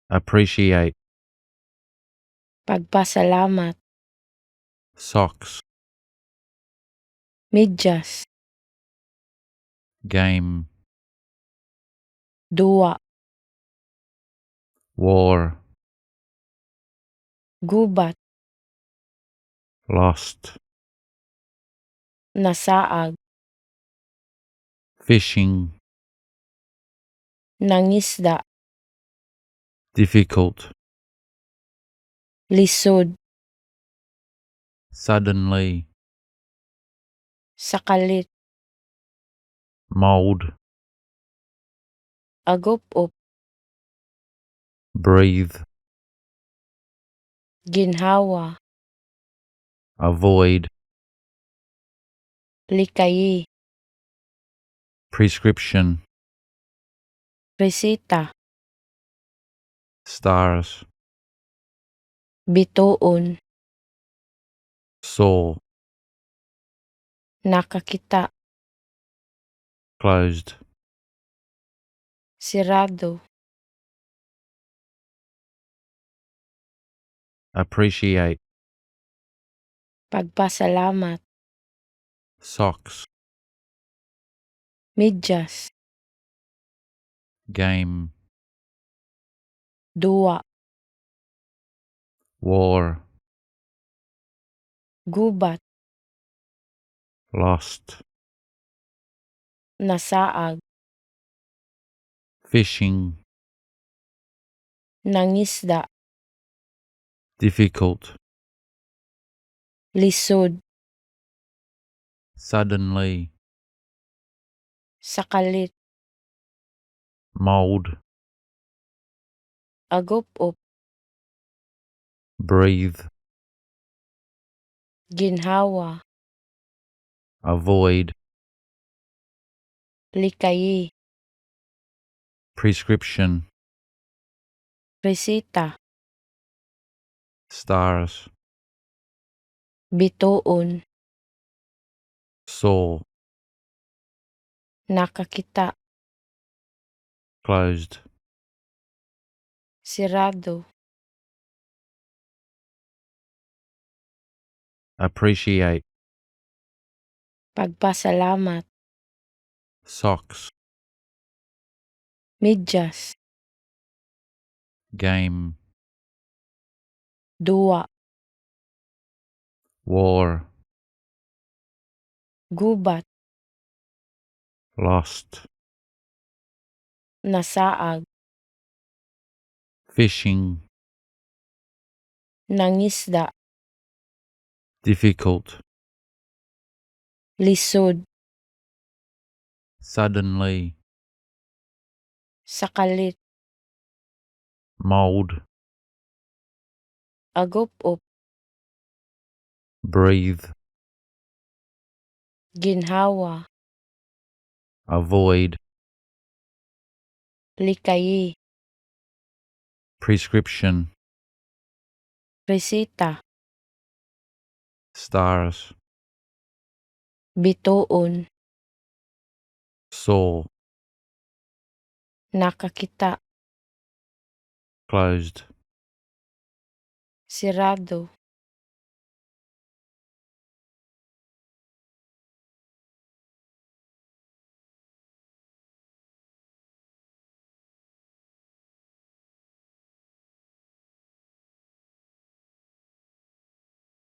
appreciate, pagpasalamat, socks, medyas, game, duwa, war, gubat, lost, nasaag, fishing, nangisda, difficult, lisod, suddenly, sakalit, mold, agop-op, breathe, ginhawa, avoid, likayi, prescription, resita, stars, bituon, saw, nakakita, closed, sirado, appreciate, pagpasalamat, socks, medyas, game, duwa, war, gubat, lost, nasaag, fishing, nangisda, difficult, lisod, suddenly, sakalit, mold, agop-op, breathe, ginhawa, avoid, likayi, prescription, resita, stars, bituon, saw, nakakita, closed, sirado, appreciate, pagpasalamat, socks, medyas, game, duwa, war, gubat, lost, nasaag, fishing, nangisda, difficult, lisod, suddenly, sakalit, mold, agop-op, breathe, ginhawa, avoid, likayi, prescription, resita, stars, bituon, saw, nakakita, closed, sirado.